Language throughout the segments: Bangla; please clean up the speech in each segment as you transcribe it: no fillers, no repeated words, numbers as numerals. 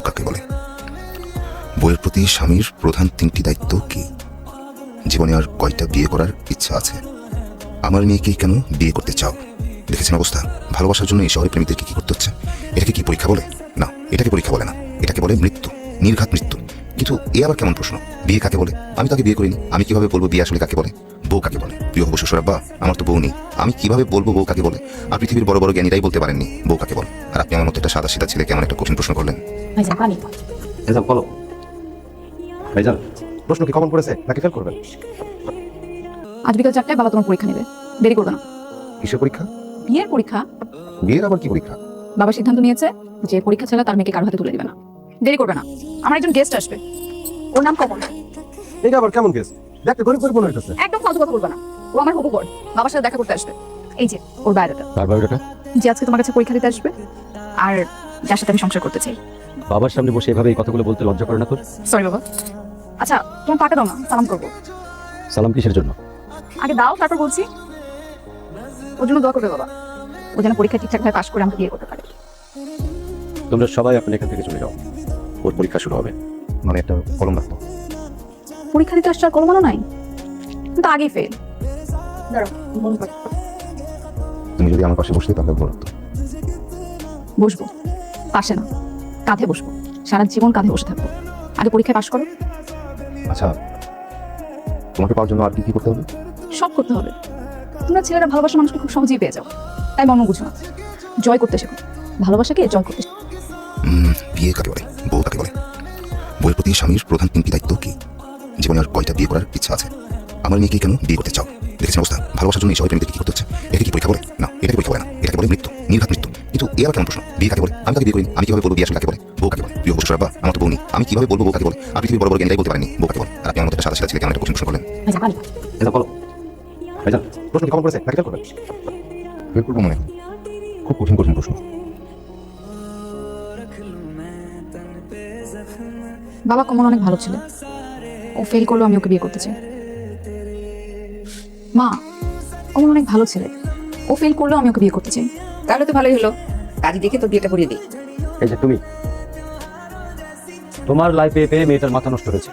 কাকে বলে? বউয়ের প্রতি স্বামীর প্রধান তিনটি দায়িত্ব কি? জীবনে আর কয়টা বিয়ে করার ইচ্ছা আছে? আমার মেয়েকেই কেন বিয়ে করতে চাও? দেখেছেন অবস্থা? ভালোবাসার জন্য এই শহরে প্রেমিকদেরকে কি করতে হচ্ছে? এটাকে কি পরীক্ষা বলে? না, এটাকে পরীক্ষা বলে না, এটাকে বলে মৃত্যু, নির্ঘাত মৃত্যু। কিন্তু এ আবার কেমন প্রশ্ন? বিয়ে কাকে বলে? আমি তাকে বিয়ে করিনি, আমি কিভাবে বলবো বিয়ে আসলে কাকে বলে? বউ কাকে বলে? প্রিয় হবু শ্বশুর আব্বা, আমার তো বউ নেই, আমি কিভাবে বলবো বউ কাকে বলে? আর পৃথিবীর বড় বড় জ্ঞানীরাই বলতে পারেননি বউ কাকে বলে। আর আপনি আমার মতো একটা সাদা সিধা ছেলে কেমন একটা কঠিন প্রশ্ন করলেন? ভাইজান বলো। ভাইজান প্রশ্ন কি কমন পড়েছে নাকি ফেল করবেন? আজ বিকাল 4টায় বাবা তোমার পরীক্ষা নেবে, দেরি করবে না। কিসের পরীক্ষা? বিয়ের পরীক্ষা। বিয়ের আবার কি পরীক্ষা? বাবা সিদ্ধান্ত নিয়েছে যে পরীক্ষা ছাড়া তার মেয়েকে কারো হাতে তুলে দিবে না। দেরি করবে না, আমার একজন গেস্ট আসবে, ওর নাম কমল। এটা আবার কেমন কেস? দেখতে গরিব গরিব মনে হইতেছে। একদম ফালতু কথা বলবে না, ও আমার হবু বর, বাবার সাথে দেখা করতে আসবে। এই যে ওর বায়োডাটা, তার বায়োডাটা যে আজকে তোমার কাছে পরীক্ষা দিতে আসবে, আর যার সাথে আমি সংসার করতে চাই। বাবার সামনে বসে এভাবে এই কথাগুলো বলতে লজ্জা করে না তোর? সরি বাবা। আচ্ছা তোমার পাটা দাও না, সালাম করবো। সালাম কিসের জন্য? আগে দাও তারপর বলছি। ওর জন্য দোয়া করবে বাবা, ও যেন পরীক্ষা ঠিকঠাক ভাবে পাশ করে আমাকে বিয়ে করতে পারে। তোমরা সবাই এখন এখান থেকে চলে যাও, ওর পরীক্ষা শুরু হবে। মানে একটা কলম রাখতো। পরীক্ষা দিতে আসছে আর কলমানো নাই, কিন্তু আগেই ফেল। দাঁড়াও মনে করো। তুমি যদি আমার পাশে বসতে তাহলে ভালো হতো। বসবো, পাশে না কাঁধে বসবো, সারা জীবন কাঁধে বসে থাকবো। আগে পরীক্ষায় পাশ করো। আচ্ছা, তোমাকে পাওয়ার জন্য আর কি কি করতে হবে? সব করতে হবে। তোমরা ছেলেরা ভালোবাসা মানুষকে খুব সহজেই পেয়ে যাও, তাই মর্ম বুঝো না। জয় করতে শেখো, ভালোবাসাকে জয় করতে শেখো। বিয়ে কাকে বলে? বউ কাকে বলে? বউয়ের প্রতি স্বামীর প্রধান তিনটি দায়িত্ব কি? জীবনে আর কয়টা বিয়ে করার ইচ্ছা আছে? আমার মেয়েকে কেন বিয়ে করতে চাও? দেখেছেন অবস্থা? ভালোবাসার জন্য এই শহরে প্রেমিকদেরকে কি করতে হচ্ছে? এটাকে কি পরীক্ষা বলে? না, এটাকে পরীক্ষা বলে না, এটাকে বলে মৃত্যু, নির্ঘাত মৃত্যু। কিন্তু এ আবার কেমন প্রশ্ন? বিয়ে কাকে বলে? আমি তাকে বিয়ে করিনি, আমি কিভাবে বলবো বিয়ে আসলে কাকে বলে? বউ কাকে বলে? প্রিয় হবু শ্বশুর আব্বা, আমার তো বউ নেই, আমি কিভাবে বলবো বউ কাকে বলে? আর পৃথিবীর বড় বড় জ্ঞানীরাই বলতে পারেনি বউ কাকে বলে। আর আপনি আমার মতো একটা সাদা সিধা ছেলে কেমন একটা কঠিন প্রশ্ন করলেন? ভাইজান বলো। ভাইজান প্রশ্ন কি কমন পড়েছে নাকি ফেল করবেন? বের করবো মনে হয়। খুব কঠিন কঠিন প্রশ্ন। বাবা কমল অনেক ভালো ছিল, ও ফেল করলো, আমি ওকে বিয়ে করতে চাই। মা, কমল অনেক ভালো ছেলে, ও ফেল করলো, আমি ওকে বিয়ে করতে চাই। তাহলে তো ভালোই হলো, কাজী দেখে তোর বিয়েটা করিয়ে দিই। এই যে তুমি, তোমার লাইফে পেয়ে মেয়েটার মাথা নষ্ট হয়েছে।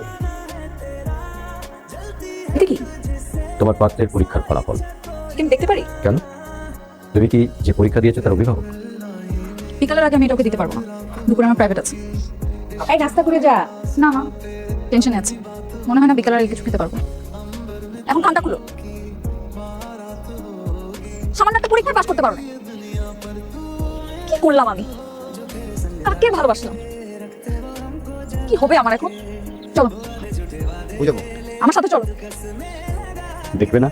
এটা কি? তোমার পাত্রের পরীক্ষার ফলাফল। কি আমি দেখতে পারি? কেন? তুমি কি যে পরীক্ষা দিয়েছো তার অভিভাবক? বিকালের আগে আমি এটা ওকে দিতে পারবো না, দুপুরে আমার প্রাইভেট আছে। এই নাস্তা করে যা। না না, টেনশনে আছে, মনে হয় না বিকালের আগে কিছু খেতে পারবো। এখন কানটা খুলো, সামান্য একটা পরীক্ষায় পাস করতে পারো না। কি করলাম আমি? কাকে ভালোবাসলাম? কি হবে আমার এখন? চলো বুঝাবো। আমার সাথে চলো। দেখবে না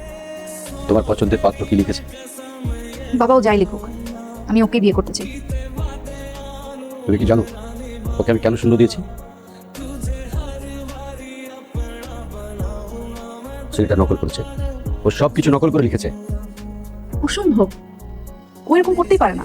তোমার পছন্দের পাত্র কি লিখেছে? বাবাও যাই লিখুক, আমি ওকে বিয়ে করতে চাই। তুমি কি জানো ওকে আমি কেন শূন্য দিয়েছি? ছেলেটা নকল করেছে, ও সবকিছু নকল করে লিখেছে। অসম্ভব, ও এরকম করতেই পারে না।